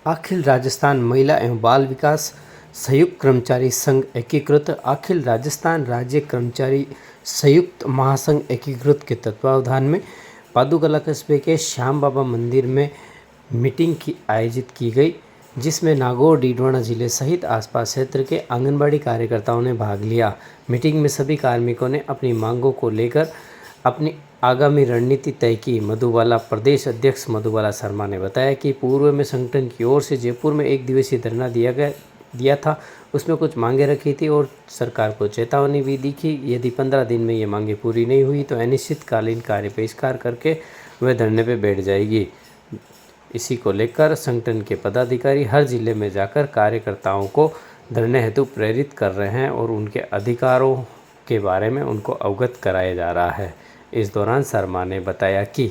अखिल राजस्थान महिला एवं बाल विकास संयुक्त कर्मचारी संघ एकीकृत अखिल राजस्थान राज्य कर्मचारी संयुक्त महासंघ एकीकृत के तत्वावधान में पादुकला कस्बे के श्याम बाबा मंदिर में मीटिंग की आयोजित की गई, जिसमें नागौर डीडवाना जिले सहित आसपास क्षेत्र के आंगनबाड़ी कार्यकर्ताओं ने भाग लिया। मीटिंग में सभी कार्मिकों ने अपनी मांगों को लेकर अपनी आगामी रणनीति तय की। मधुबाला प्रदेश अध्यक्ष मधुबाला शर्मा ने बताया कि पूर्व में संगठन की ओर से जयपुर में एक दिवसीय धरना दिया था। उसमें कुछ मांगे रखी थी और सरकार को चेतावनी भी दी कि यदि 15 दिन में ये मांगे पूरी नहीं हुई तो अनिश्चितकालीन कार्य बहिष्कार करके वह धरने पर बैठ जाएगी। इसी को लेकर संगठन के पदाधिकारी हर जिले में जाकर कार्यकर्ताओं को धरने हेतु प्रेरित कर रहे हैं और उनके अधिकारों के बारे में उनको अवगत कराया जा रहा है। इस दौरान शर्मा ने बताया कि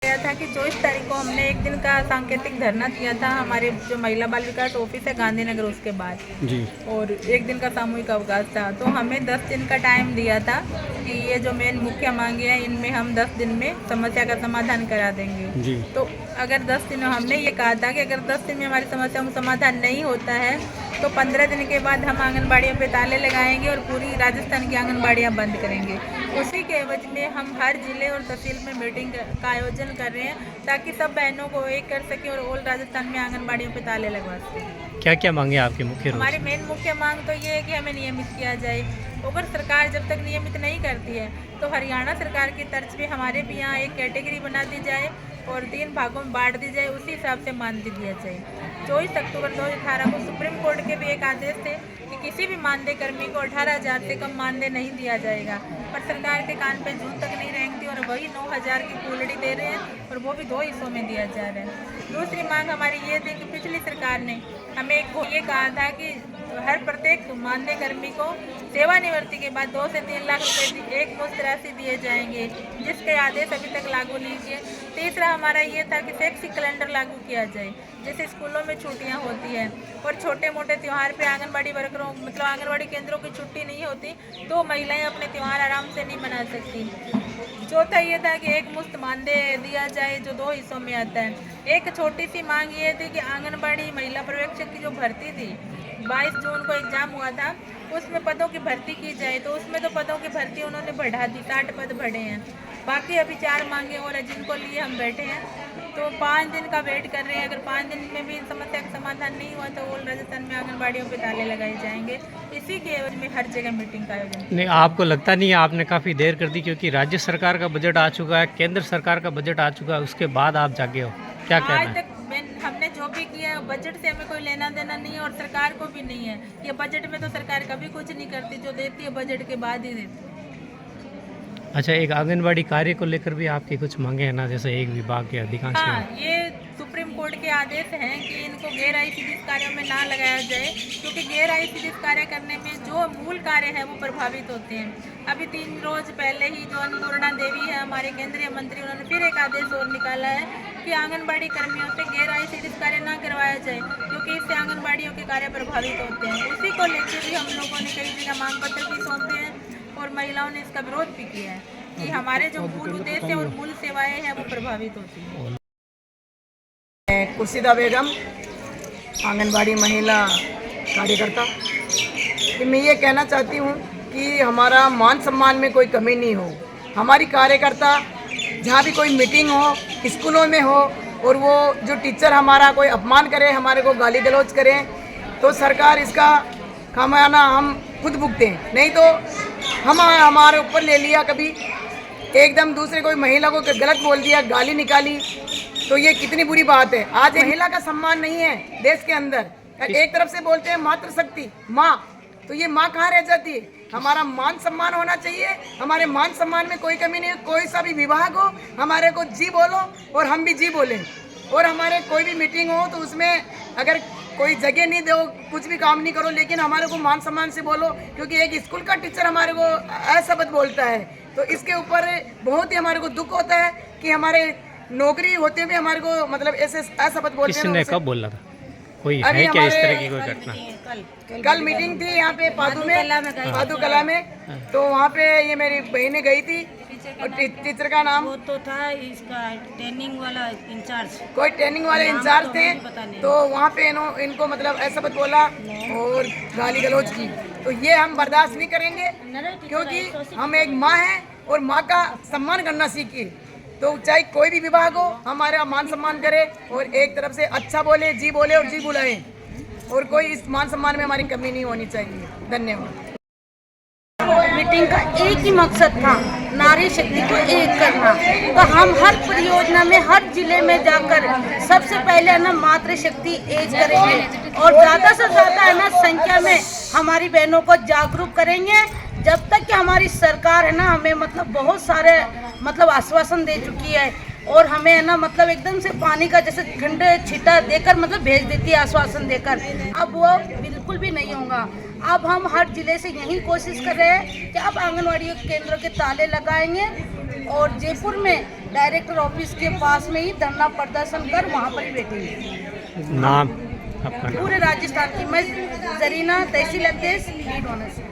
था कि 24 तारीख को हमने एक दिन का सांकेतिक धरना किया था हमारे जो महिला बाल विकास ऑफिस है गांधीनगर, उसके बाद जी, और एक दिन का सामूहिक अवकाश था। तो हमें 10 दिन का टाइम दिया था कि ये जो मेन मुख्य मांगे हैं इनमें हम 10 दिन में समस्या का समाधान करा देंगे जी। तो अगर 10 दिन हमने ये कहा था कि अगर 10 दिन में हमारी समस्या का समाधान नहीं होता है तो 15 दिन के बाद हम आंगनबाड़ियों पे ताले लगाएंगे और पूरी राजस्थान की आंगनबाड़ियाँ बंद करेंगे। उसी के एवज में हम हर जिले और तहसील में मीटिंग का आयोजन कर रहे हैं ताकि सब बहनों को एक कर सकें और ऑल राजस्थान में आंगनबाड़ियों पे ताले लगवा सकें। क्या क्या मांगे आपके मुख्य? हमारी मेन मुख्य मांग तो ये है कि हमें नियमित किया जाए। अगर सरकार जब तक नियमित नहीं करती है तो हरियाणा सरकार की तर्ज पे हमारे भी यहाँ एक कैटेगरी बना दी जाए और 3 भागों में बांट दी जाए, उसी हिसाब से मानदेय दिया जाए। 24 अक्टूबर 2018 को सुप्रीम कोर्ट के भी एक आदेश थे कि किसी भी मानदेय कर्मी को 18,000 से कम मानदेय नहीं दिया जाएगा, पर सरकार के कान पे जून तक नहीं रहेंगी और वही 9,000 की फुलड़ी दे रहे हैं और वो भी 2 हिस्सों में दिया जा रहा है। दूसरी मांग हमारी ये थी कि पिछली सरकार ने हमें ये कहा था कि हर प्रत्येक मानदेय कर्मी को सेवानिवृत्ति के बाद 2 से 3 लाख रुपए एक मुश्त राशि दिए जाएंगे, जिसके आदेश अभी तक लागू नहीं किए। तीसरा हमारा ये था कि शैक्षिक कैलेंडर लागू किया जाए, जैसे स्कूलों में छुट्टियां होती हैं और छोटे मोटे त्यौहार पे आंगनबाड़ी वर्करों मतलब आंगनबाड़ी केंद्रों की छुट्टी नहीं होती तो महिलाएं अपने त्यौहार आराम से नहीं मना सकती। चौथा ये था कि एक मुश्त मानदेय दिया जाए जो 2 हिस्सों में आता है। एक छोटी सी मांग ये थी कि आंगनबाड़ी महिला पर्यवेक्षक की जो भर्ती थी 22 जून को एग्जाम हुआ था, उसमें पदों की भर्ती की जाए, तो उसमें तो पदों की भर्ती उन्होंने बढ़ा दी, 60 पद बढ़े हैं। बाकी अभी 4 मांगे और है जिनको लिए हम बैठे हैं, तो 5 दिन का वेट कर रहे हैं। अगर 5 दिन में भी समस्या का समाधान नहीं हुआ तो ऑल राजस्थान में आंगनबाड़ियों पे ताले लगाए जाएंगे। इसी के एवज में हर जगह मीटिंग का आयोजन। नहीं, आपको लगता नहीं है आपने काफ़ी देर कर दी, क्योंकि राज्य सरकार का बजट आ चुका है, केंद्र सरकार का बजट आ चुका है, उसके बाद आप जागे हो, क्या कहना है? आज तक हमने जो भी किया है बजट से हमें कोई लेना देना नहीं है और सरकार को भी नहीं है। ये बजट में तो सरकार कभी कुछ नहीं करती, जो देती है बजट के बाद ही देती है। अच्छा, एक आंगनबाड़ी कार्य को लेकर भी आपकी कुछ मांगे हैं ना, जैसे एक विभाग के अधिकांश? हाँ, ये सुप्रीम कोर्ट के आदेश हैं कि इनको गैर आईसीडीएस कार्यों में ना लगाया जाए, क्योंकि गैर आईसीडीएस कार्य करने में जो मूल कार्य है वो प्रभावित होते हैं। अभी 3 रोज पहले ही जो अन्नपूर्णा देवी है हमारे केंद्रीय मंत्री, उन्होंने फिर एक आदेश और निकाला है कि आंगनबाड़ी कर्मियों से गैर आईसीडीएस कार्य ना करवाया जाए, क्योंकि इससे आंगनबाड़ियों के कार्य प्रभावित होते हैं। उसी को लेकर भी हम लोगों ने कई जगह मांग पत्र भी सौंपे हैं और महिलाओं ने इसका विरोध भी किया है कि हमारे जो मूल उद्देश्य और मूल सेवाएं हैं वो प्रभावित होती हैं। कुर्सीदा बेगम, आंगनबाड़ी महिला कार्यकर्ता। कि मैं ये कहना चाहती हूँ कि हमारा मान सम्मान में कोई कमी नहीं हो। हमारी कार्यकर्ता जहाँ भी कोई मीटिंग हो, स्कूलों में हो, और वो जो टीचर हमारा कोई अपमान करे, हमारे को गाली गलौज करें, तो सरकार इसका खामियाना हम खुद भुगते हैं। नहीं तो हमारे ऊपर ले लिया, कभी एकदम दूसरे कोई महिला को गलत बोल दिया, गाली निकाली, तो ये कितनी बुरी बात है। आज महिला का सम्मान नहीं है देश के अंदर। एक तरफ से बोलते हैं मातृशक्ति माँ, तो ये माँ कहाँ रह जाती है? हमारा मान सम्मान होना चाहिए। हमारे मान सम्मान में कोई कमी नहीं है। कोई सा भी विभाग हो, हमारे को जी बोलो और हम भी जी बोलें। और हमारे कोई भी मीटिंग हो तो उसमें अगर कोई जगह नहीं दो, कुछ भी काम नहीं करो, लेकिन हमारे को मान सम्मान से बोलो, क्योंकि एक स्कूल का टीचर हमारे को अशब्द बोलता है, तो इसके ऊपर बहुत ही हमारे को दुख होता है कि हमारे नौकरी होते हुए हमारे को मतलब ऐसे अशब्द बोलते हैं। किसने कब बोला था? कोई है क्या इस तरह की कोई घटना? कल मीटिंग थी यहाँ पे पादू कला में, तो वहाँ पे ये मेरी बहनें गई थी और टीचर का नाम? वो तो था इसका ट्रेनिंग वाला इंचार्ज। कोई ट्रेनिंग वाले इंचार्ज थे तो वहाँ पे इनको मतलब ऐसा बात बोला और गाली गलौज की, तो ये हम बर्दाश्त नहीं करेंगे, क्योंकि हम एक माँ हैं और माँ का सम्मान करना सीखिए। तो चाहे कोई भी विभाग हो, हमारा मान सम्मान करे और एक तरफ से अच्छा बोले, जी बोले और जी बुलाए, और कोई इस मान सम्मान में हमारी कमी नहीं होनी चाहिए। धन्यवाद। मीटिंग का एक ही मकसद था, नारी शक्ति को एक करना। तो हम हर परियोजना में, हर जिले में जाकर सबसे पहले है ना मातृ शक्ति एक करेंगे और ज़्यादा से ज़्यादा है ना संख्या में हमारी बहनों को जागरूक करेंगे। जब तक कि हमारी सरकार है ना हमें मतलब बहुत सारे मतलब आश्वासन दे चुकी है और हमें है ना मतलब एकदम से पानी का जैसे ठंडे छींटा देकर मतलब भेज देती है आश्वासन देकर, अब वो बिल्कुल भी नहीं होगा। अब हम हर जिले से यही कोशिश कर रहे हैं कि अब आंगनवाड़ी केंद्रों के ताले लगाएंगे और जयपुर में डायरेक्टर ऑफिस के पास में ही धरना प्रदर्शन कर वहाँ पर ही बैठेंगे। नाम आपका? पूरे राजस्थान की मैं जरीना, तहसील अध्यक्ष, लीड ऑनर।